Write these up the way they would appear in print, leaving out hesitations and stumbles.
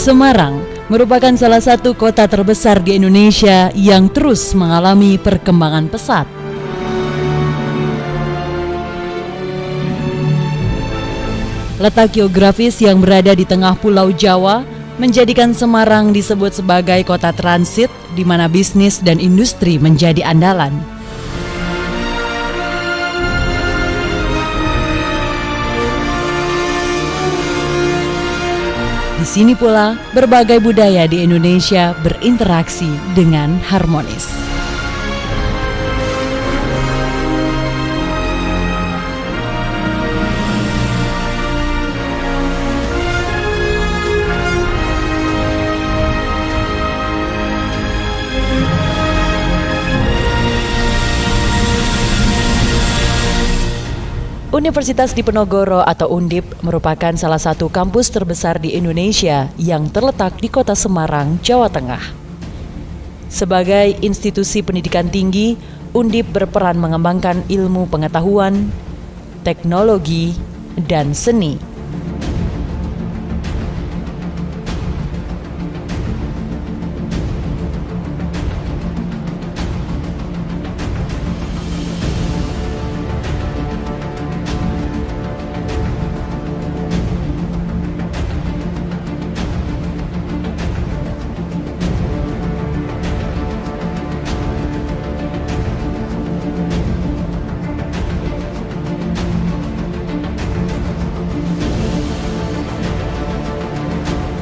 Semarang merupakan salah satu kota terbesar di Indonesia yang terus mengalami perkembangan pesat. Letak geografis yang berada di tengah Pulau Jawa menjadikan Semarang disebut sebagai kota transit di mana bisnis dan industri menjadi andalan. Di sini pula, berbagai budaya di Indonesia berinteraksi dengan harmonis. Universitas Diponegoro atau Undip merupakan salah satu kampus terbesar di Indonesia yang terletak di kota Semarang, Jawa Tengah. Sebagai institusi pendidikan tinggi, Undip berperan mengembangkan ilmu pengetahuan, teknologi, dan seni.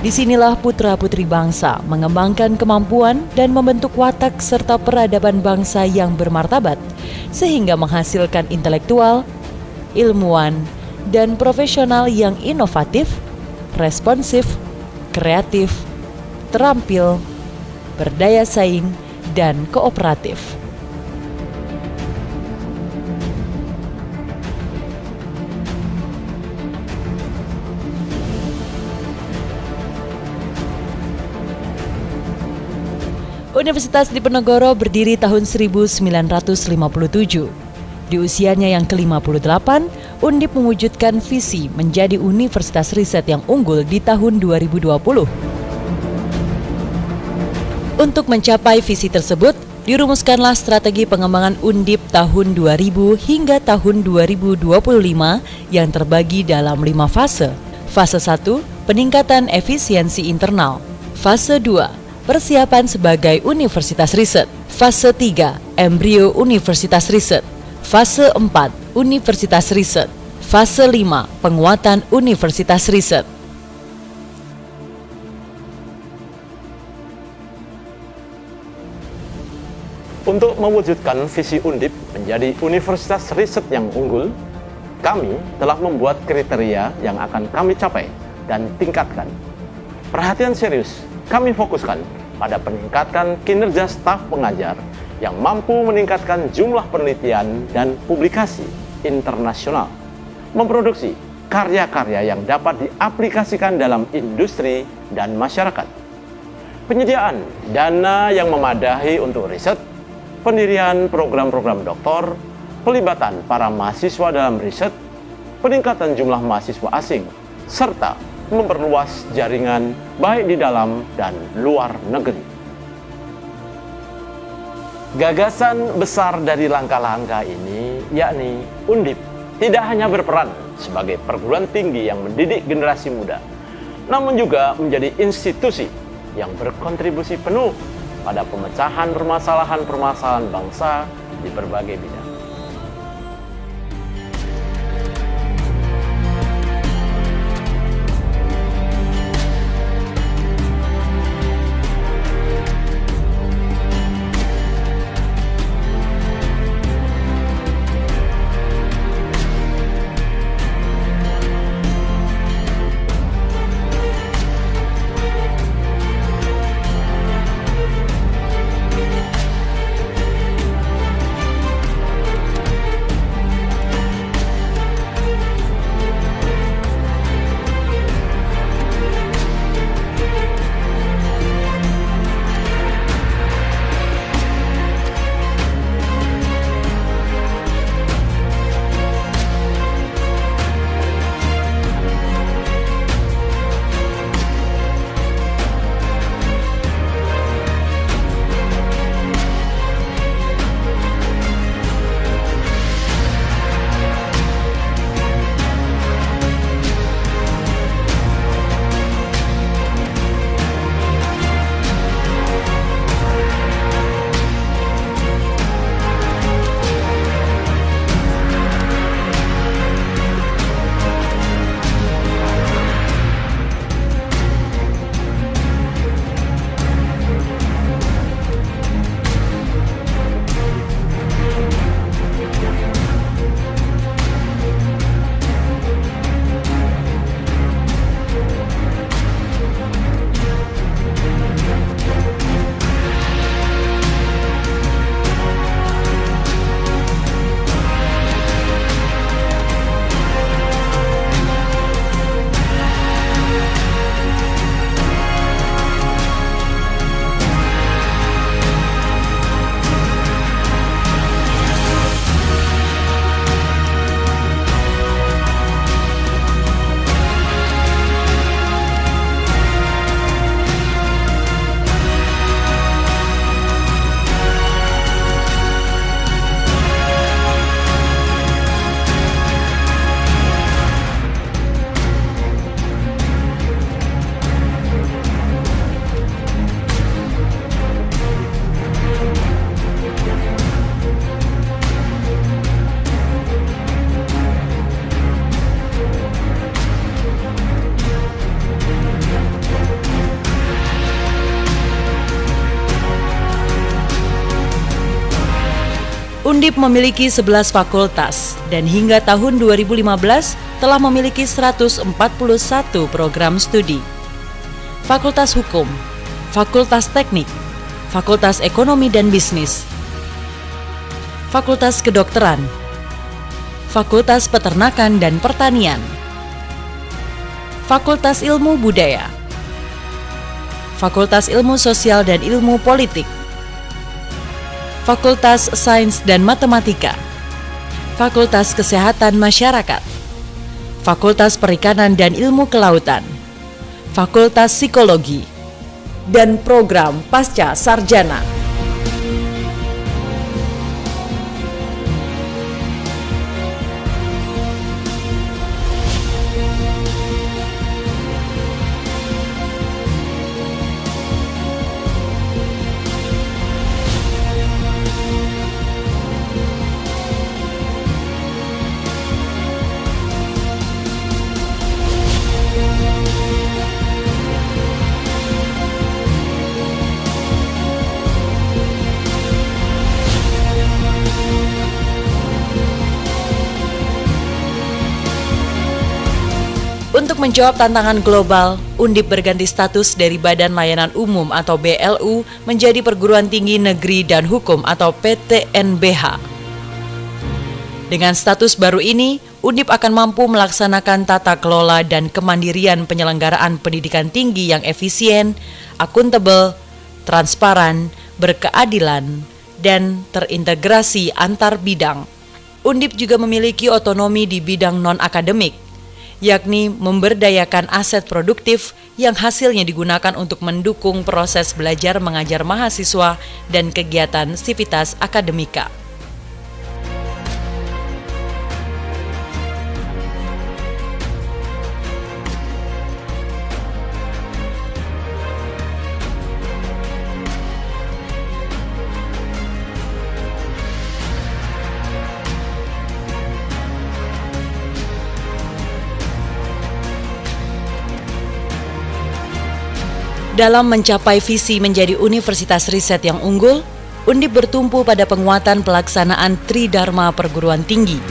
Disinilah putra-putri bangsa mengembangkan kemampuan dan membentuk watak serta peradaban bangsa yang bermartabat, sehingga menghasilkan intelektual, ilmuwan, dan profesional yang inovatif, responsif, kreatif, terampil, berdaya saing, dan kooperatif. Universitas Diponegoro berdiri tahun 1957. Di usianya yang ke-58, Undip mewujudkan visi menjadi universitas riset yang unggul di tahun 2020. Untuk mencapai visi tersebut, dirumuskanlah strategi pengembangan Undip tahun 2000 hingga tahun 2025 yang terbagi dalam 5 fase. Fase 1, peningkatan efisiensi internal. Fase 2, persiapan sebagai universitas riset. Fase 3, embrio universitas riset. Fase 4, universitas riset. Fase 5, penguatan universitas riset. Untuk mewujudkan visi Undip menjadi universitas riset yang unggul, kami telah membuat kriteria yang akan kami capai dan tingkatkan. Perhatian serius kami fokuskan pada peningkatan kinerja staf pengajar yang mampu meningkatkan jumlah penelitian dan publikasi internasional, memproduksi karya-karya yang dapat diaplikasikan dalam industri dan masyarakat, penyediaan dana yang memadahi untuk riset, pendirian program-program doktor, pelibatan para mahasiswa dalam riset, peningkatan jumlah mahasiswa asing, serta memperluas jaringan baik di dalam dan luar negeri. Gagasan besar dari langkah-langkah ini yakni Undip tidak hanya berperan sebagai perguruan tinggi yang mendidik generasi muda, namun juga menjadi institusi yang berkontribusi penuh pada pemecahan permasalahan-permasalahan bangsa di berbagai bidang. Undip memiliki 11 fakultas dan hingga tahun 2015 telah memiliki 141 program studi. Fakultas Hukum, Fakultas Teknik, Fakultas Ekonomi dan Bisnis, Fakultas Kedokteran, Fakultas Peternakan dan Pertanian, Fakultas Ilmu Budaya, Fakultas Ilmu Sosial dan Ilmu Politik, Fakultas Sains dan Matematika, Fakultas Kesehatan Masyarakat, Fakultas Perikanan dan Ilmu Kelautan, Fakultas Psikologi, dan program Pasca Sarjana. Untuk menjawab tantangan global, Undip berganti status dari Badan Layanan Umum atau BLU menjadi Perguruan Tinggi Negeri dan Hukum atau PTNBH. Dengan status baru ini, Undip akan mampu melaksanakan tata kelola dan kemandirian penyelenggaraan pendidikan tinggi yang efisien, akuntabel, transparan, berkeadilan, dan terintegrasi antar bidang. Undip juga memiliki otonomi di bidang non-akademik, yakni memberdayakan aset produktif yang hasilnya digunakan untuk mendukung proses belajar mengajar mahasiswa dan kegiatan sivitas akademika. Dalam mencapai visi menjadi universitas riset yang unggul, Undip bertumpu pada penguatan pelaksanaan Tridharma perguruan tinggi.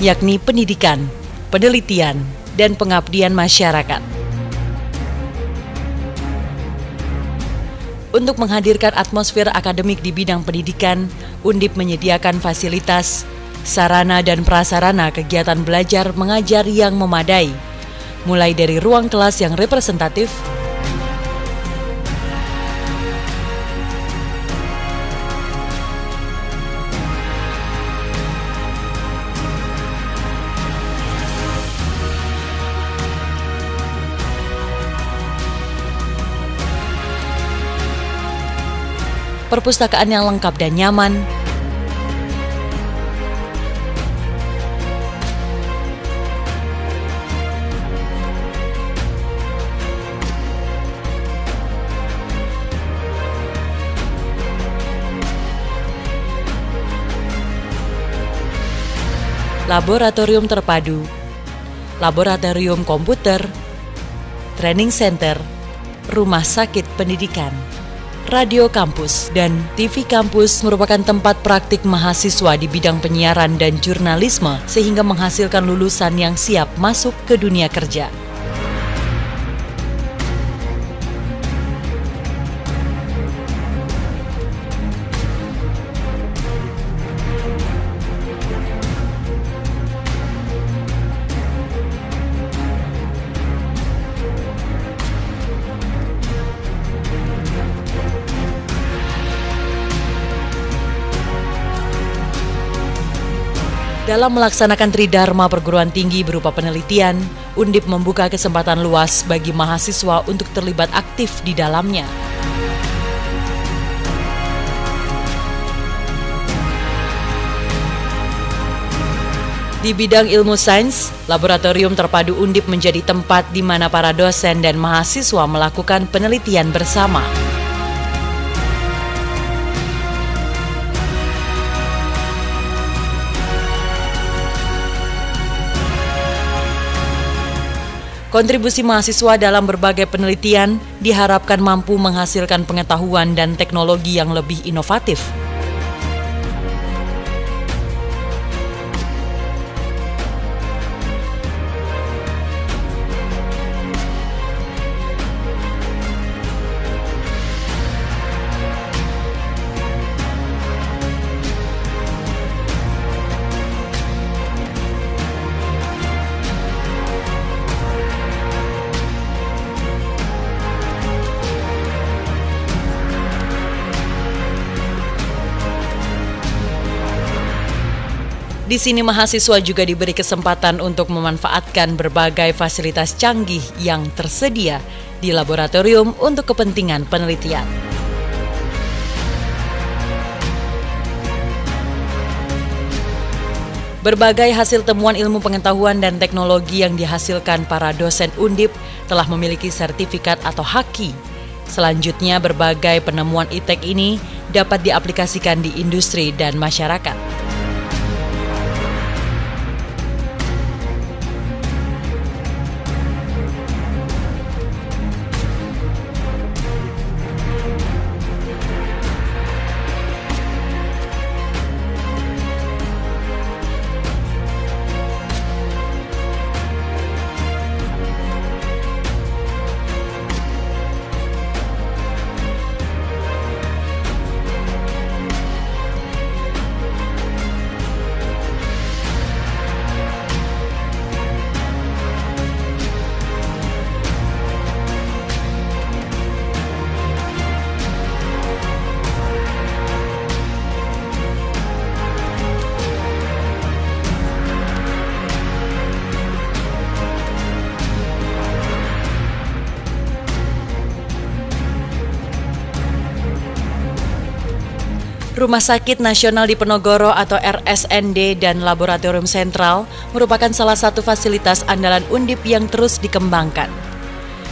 Yakni pendidikan, penelitian, dan pengabdian masyarakat. Untuk menghadirkan atmosfer akademik di bidang pendidikan, Undip menyediakan fasilitas, sarana dan prasarana kegiatan belajar mengajar yang memadai, mulai dari ruang kelas yang representatif, perpustakaan yang lengkap dan nyaman, laboratorium terpadu, laboratorium komputer, training center, rumah sakit pendidikan, radio kampus, dan TV kampus merupakan tempat praktik mahasiswa di bidang penyiaran dan jurnalisme sehingga menghasilkan lulusan yang siap masuk ke dunia kerja. Dalam melaksanakan Tridharma perguruan tinggi berupa penelitian, Undip membuka kesempatan luas bagi mahasiswa untuk terlibat aktif di dalamnya. Di bidang ilmu sains, laboratorium terpadu Undip menjadi tempat di mana para dosen dan mahasiswa melakukan penelitian bersama. Kontribusi mahasiswa dalam berbagai penelitian diharapkan mampu menghasilkan pengetahuan dan teknologi yang lebih inovatif. Di sini mahasiswa juga diberi kesempatan untuk memanfaatkan berbagai fasilitas canggih yang tersedia di laboratorium untuk kepentingan penelitian. Berbagai hasil temuan ilmu pengetahuan dan teknologi yang dihasilkan para dosen Undip telah memiliki sertifikat atau haki. Selanjutnya, berbagai penemuan ITEK ini dapat diaplikasikan di industri dan masyarakat. Rumah Sakit Nasional Diponegoro atau RSND dan Laboratorium Sentral merupakan salah satu fasilitas andalan Undip yang terus dikembangkan.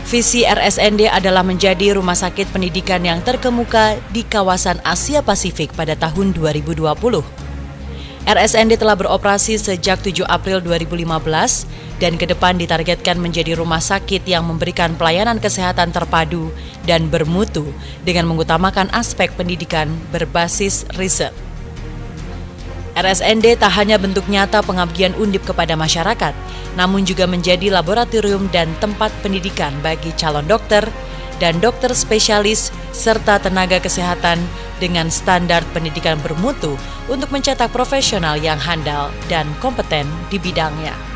Visi RSND adalah menjadi rumah sakit pendidikan yang terkemuka di kawasan Asia Pasifik pada tahun 2020. RSND telah beroperasi sejak 7 April 2015 dan ke depan ditargetkan menjadi rumah sakit yang memberikan pelayanan kesehatan terpadu dan bermutu dengan mengutamakan aspek pendidikan berbasis riset. RSND tak hanya bentuk nyata pengabdian Undip kepada masyarakat, namun juga menjadi laboratorium dan tempat pendidikan bagi calon dokter dan dokter spesialis serta tenaga kesehatan dengan standar pendidikan bermutu untuk mencetak profesional yang handal dan kompeten di bidangnya.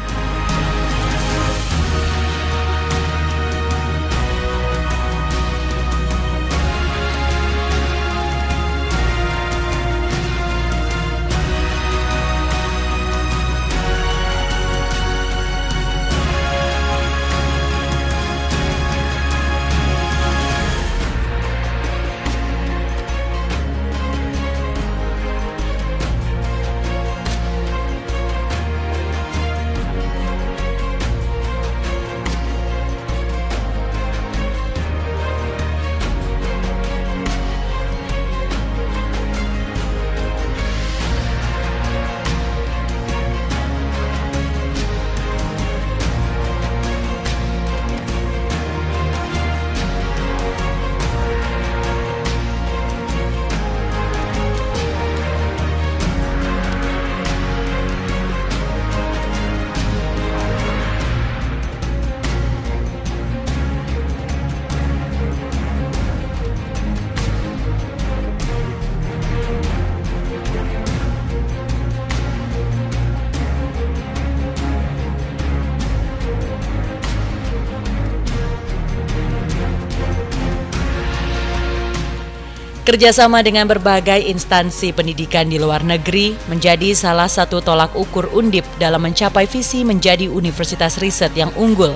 Kerjasama dengan berbagai instansi pendidikan di luar negeri menjadi salah satu tolak ukur Undip dalam mencapai visi menjadi universitas riset yang unggul.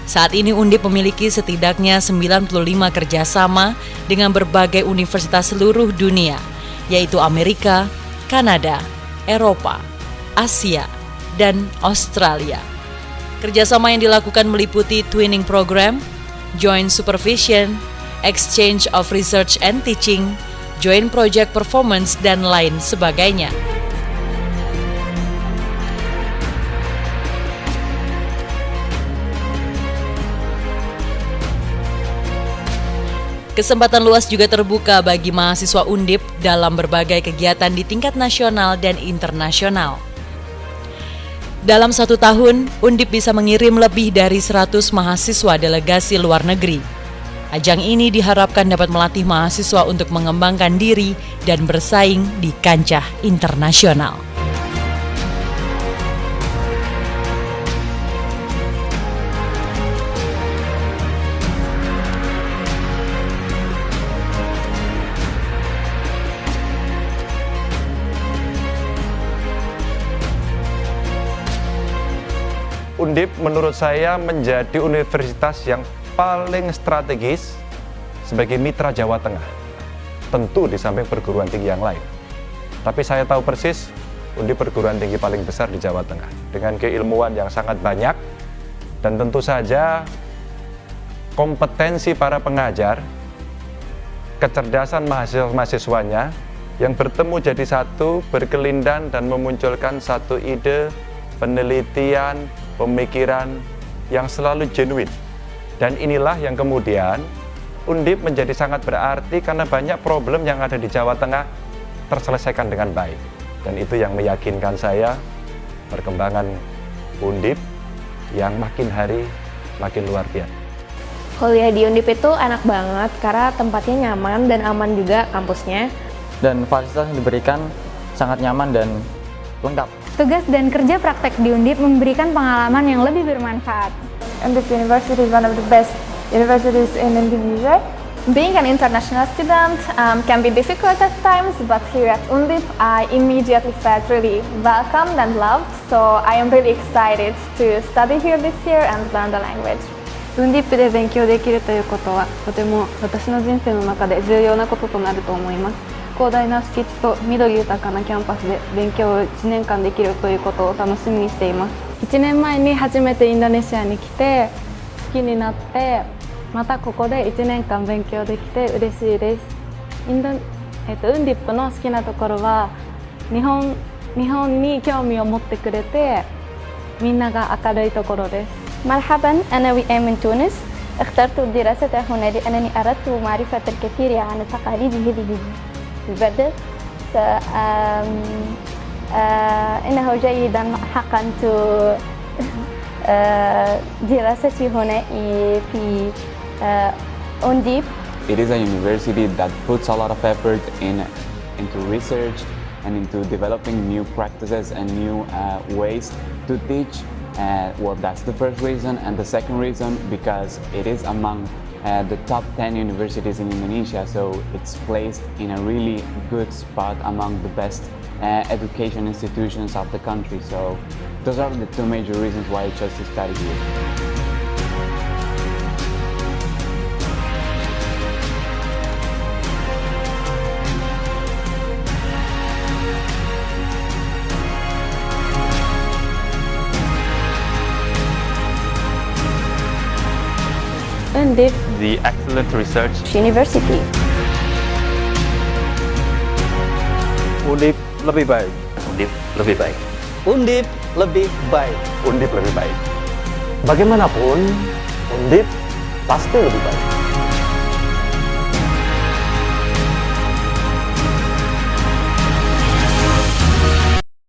Saat ini Undip memiliki setidaknya 95 kerjasama dengan berbagai universitas seluruh dunia, yaitu Amerika, Kanada, Eropa, Asia, dan Australia. Kerjasama yang dilakukan meliputi Twinning Program, Joint Supervision, Exchange of Research and Teaching, Joint Project Performance, dan lain sebagainya. Kesempatan luas juga terbuka bagi mahasiswa Undip dalam berbagai kegiatan di tingkat nasional dan internasional. Dalam 1 tahun, Undip bisa mengirim lebih dari 100 mahasiswa delegasi luar negeri. Ajang ini diharapkan dapat melatih mahasiswa untuk mengembangkan diri dan bersaing di kancah internasional. Undip menurut saya menjadi universitas yang paling strategis sebagai mitra Jawa Tengah. Tentu di samping perguruan tinggi yang lain. Tapi saya tahu persis Undip perguruan tinggi paling besar di Jawa Tengah. Dengan keilmuan yang sangat banyak dan tentu saja kompetensi para pengajar, kecerdasan mahasiswa-mahasiswanya yang bertemu jadi satu, berkelindan dan memunculkan satu ide, penelitian, pemikiran yang selalu genuine. Dan inilah yang kemudian Undip menjadi sangat berarti karena banyak problem yang ada di Jawa Tengah terselesaikan dengan baik. Dan itu yang meyakinkan saya perkembangan Undip yang makin hari makin luar biasa. Kuliah di Undip itu enak banget karena tempatnya nyaman dan aman juga kampusnya. Dan fasilitas yang diberikan sangat nyaman dan lengkap. Tugas dan kerja praktek di Undip memberikan pengalaman yang lebih bermanfaat. Undip University is one of the best universities in Indonesia. Being an international student can be difficult at times, but here at Undip, I immediately felt really welcomed and loved. So I am really excited to study here this year and learn the language. ウンディップで勉強できるということはとても私の人生の中で重要なこととなると思います。広大な敷地と緑豊かなキャンパスで勉強を1年間できるということを楽しみにしています。1年前に初めてインドネシアに来て好きになってまたここで1年間勉強できて嬉しいです。ウンディップの好きなところは日本に興味を持ってくれてみんなが明るいところです。مرحبا أنا وئام من تونس. اخترت الدراسة هنا لأنني أردت معرفة الكثير عن تقاليد هذه البلد. إنه جيدا حقا دراستي هنا في Undip. It is a university that puts a lot of effort into research and into developing new practices and new ways to teach. Well, that's the first reason, and the second reason because it is among the top 10 universities in Indonesia, so it's placed in a really good spot among the best education institutions of the country. So those are the two major reasons why I chose to study here. Undip, the excellent research University. Undip lebih baik. Undip lebih baik. Undip lebih baik. Undip lebih baik. Bagaimanapun, Undip pasti lebih baik.